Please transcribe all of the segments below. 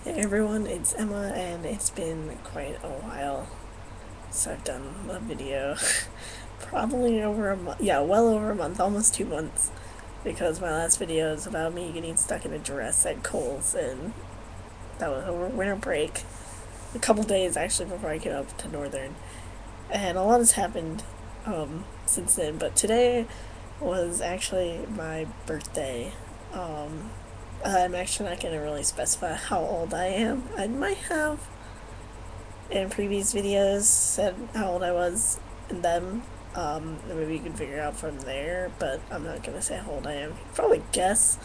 Hey everyone, it's Emma, and it's been quite a while since I've done a video. Probably over a month. Yeah, well over a month, almost 2 months. Because my last video is about me getting stuck in a dress at Kohl's, and that was over winter break. A couple days actually before I came up to Northern. And a lot has happened since then, but today was actually my birthday. Um, I'm actually not going to really specify how old I am. I might have in previous videos said how old I was in them. And maybe you can figure out from there, but I'm not gonna say how old I am. You can probably guess.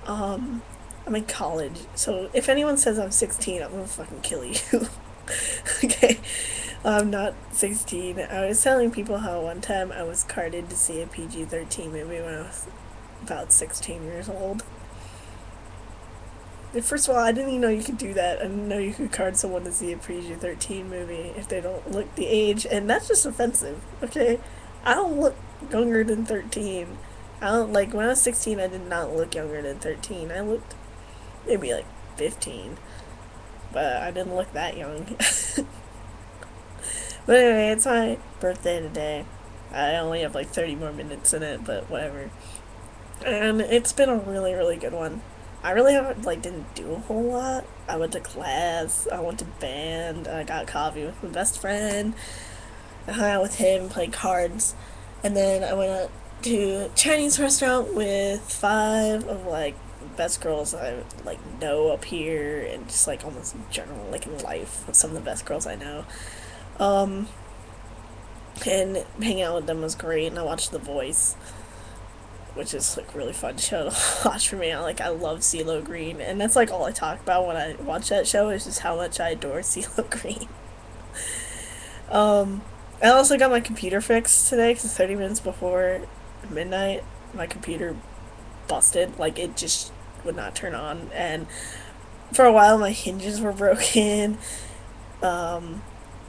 I'm in college, so if anyone says I'm 16, I'm gonna fucking kill you. Okay, I'm not 16. I was telling people how one time I was carded to see a PG-13 movie when I was about 16 years old. First of all, I didn't even know you could do that. I didn't know you could card someone to see a PG-13 movie if they don't look the age, and that's just offensive, okay? I don't look younger than 13. I don't, like, when I was 16, I did not look younger than 13. I looked maybe like 15, but I didn't look that young. But anyway, it's my birthday today. I only have like 30 more minutes in it, but whatever. And it's been a really, really good one. I really haven't, like, didn't do a whole lot. I went to class, I went to band, I got coffee with my best friend, I hung out with him, played cards, and then I went out to a Chinese restaurant with five of, like, best girls I, like, know up here, and just, like, almost in general, like, in life, with some of the best girls I know. Um, and hanging out with them was great, and I watched The Voice, which is like really fun show to watch for me. I love CeeLo Green, and that's like all I talk about when I watch that show is just how much I adore CeeLo Green. Um, I also got my computer fixed today because 30 minutes before midnight, my computer busted. Like it just would not turn on, and for a while my hinges were broken. Um,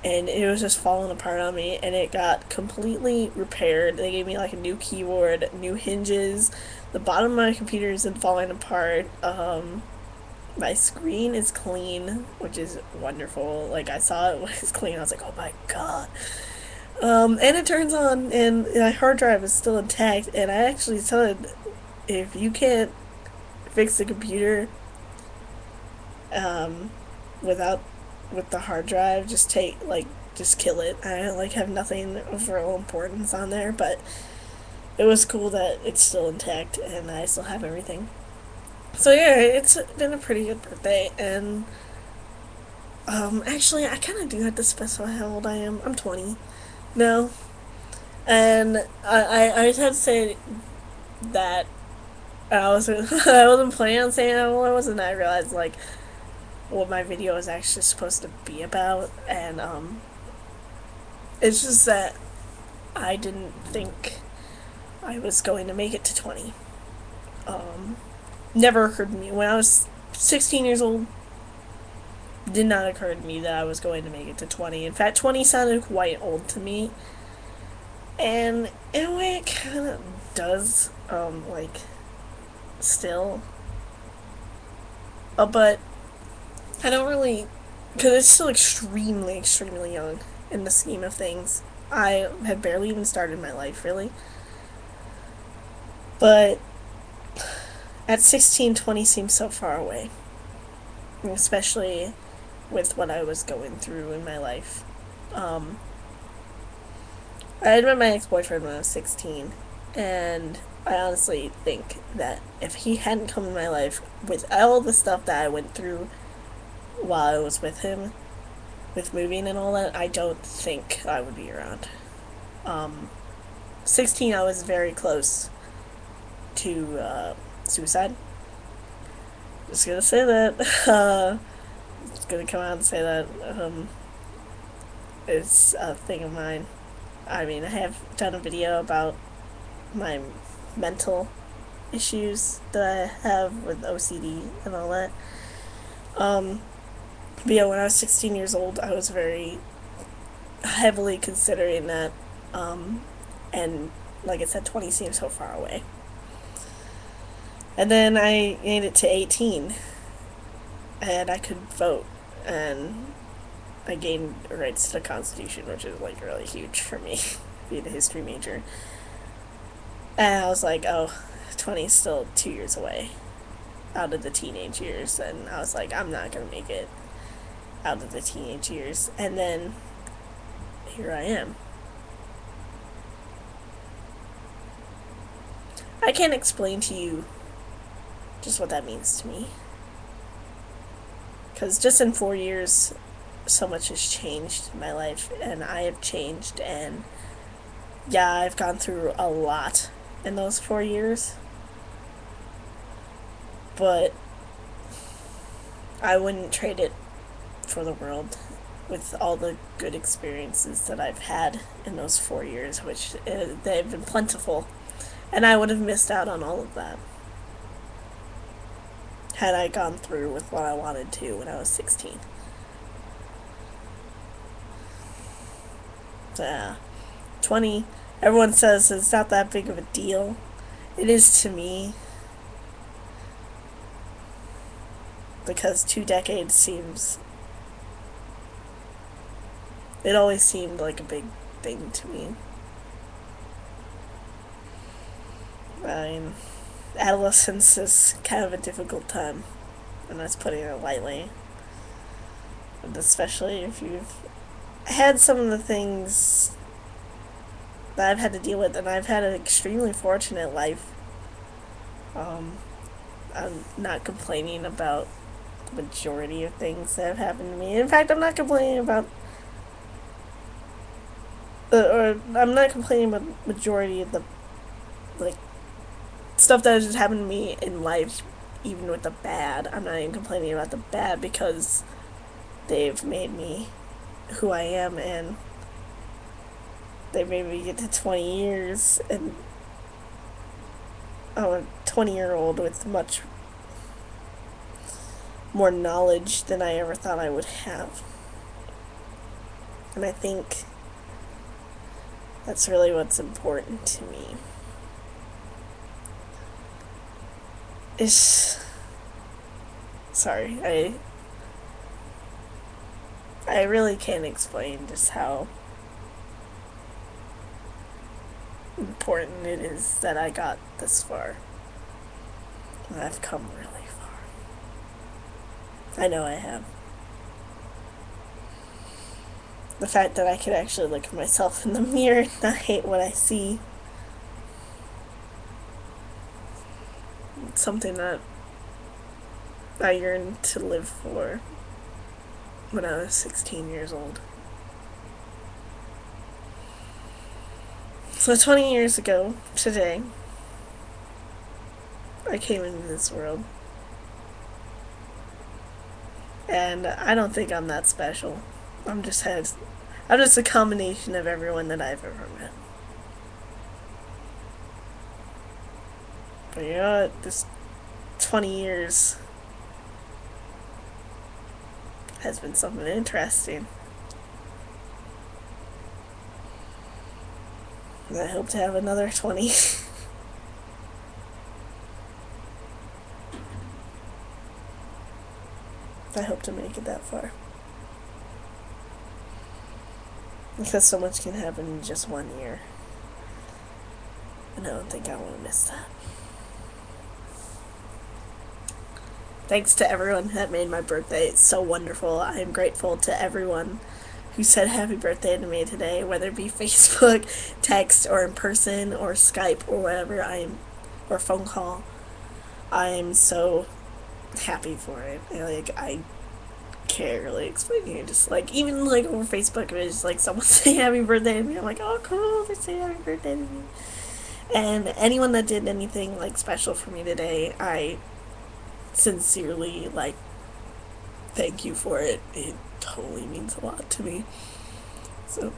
and it was just falling apart on me, and it got completely repaired. They gave me like a new keyboard, new hinges. The bottom of my computer isn't falling apart. My screen is clean, which is wonderful. Like I saw it was clean, I was like, oh my god. And it turns on, and my hard drive is still intact. And I actually said, if you can't fix the computer, um, without with the hard drive, just just kill it. I don't like have nothing of real importance on there, but it was cool that it's still intact and I still have everything. So yeah, it's been a pretty good birthday, and actually I kind of do have to specify how old I am. I'm 20 now, and I just had to say that I wasn't I wasn't planning on saying how old I was, and I realized like what my video is actually supposed to be about, and it's just that I didn't think I was going to make it to 20. Um, Never occurred to me. When I was 16 years old, did not occur to me that I was going to make it to 20. In fact, 20 sounded quite old to me. And in a way, it kind of does, still. But I don't really. Because it's still extremely, extremely young in the scheme of things. I had barely even started my life, really. But at 16, 20 seems so far away. Especially with what I was going through in my life. Um, I had met my ex boyfriend when I was 16, and I honestly think that if he hadn't come in my life with all the stuff that I went through while I was with him, with moving and all that, I don't think I would be around. Um, 16, I was very close to suicide. Just gonna say that. Just gonna come out and say that. It's a thing of mine. I mean, I have done a video about my mental issues that I have with OCD and all that. Um, but yeah, when I was 16 years old, I was very heavily considering that. Um, and like I said, 20 seems so far away. And then I made it to 18. and I could vote, and I gained rights to the Constitution, which is like really huge for me, being a history major. And I was like, oh, 20 is still 2 years away out of the teenage years, and I was like, I'm not gonna make it out of the teenage years. And then here I am. I can't explain to you just what that means to me. Because just in 4 years, so much has changed in my life, and I have changed, and yeah, I've gone through a lot in those 4 years, but I wouldn't trade it for the world with all the good experiences that I've had in those 4 years, which they've been plentiful, and I would have missed out on all of that had I gone through with what I wanted to when I was 16. Yeah. 20, everyone says it's not that big of a deal. It is to me, because 2 decades seems. It always seemed like a big thing to me. I mean, adolescence is kind of a difficult time, and that's putting it lightly. And especially if you've had some of the things that I've had to deal with, and I've had an extremely fortunate life. Um, I'm not complaining about the majority of things that have happened to me. In fact, I'm not complaining about, or I'm not complaining about the majority of the, like, stuff that has just happened to me in life, even with the bad. I'm not even complaining about the bad because they've made me who I am, and they made me get to 20 years, and I'm a 20-year-old with much more knowledge than I ever thought I would have. And I think that's really what's important to me. Is sorry, I really can't explain just how important it is that I got this far. And I've come really far. I know I have. The fact that I could actually look at myself in the mirror and not hate what I see. It's something that I yearned to live for when I was 16 years old. So 20 years ago, today, I came into this world. And I don't think I'm that special. I'm just a combination of everyone that I've ever met. But you know what? This 20 years has been something interesting. And I hope to have another 20. I hope to make it that far. Because so much can happen in just 1 year. And I don't think I want to miss that. Thanks to everyone that made my birthday so wonderful. I am grateful to everyone who said happy birthday to me today, whether it be Facebook, text, or in person, or Skype, or whatever. Or phone call. I am so happy for it. I can't really explain it. Just like, even like over Facebook, it was like someone saying happy birthday to me. I'm like, oh cool, they say happy birthday to me. And anyone that did anything like special for me today, I sincerely like thank you for it. It totally means a lot to me. So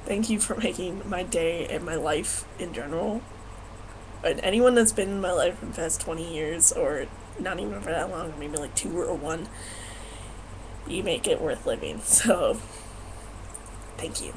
thank you for making my day and my life in general. And anyone that's been in my life for the past 20 years, or not even for that long, maybe like 2 or 1, you make it worth living. So thank you.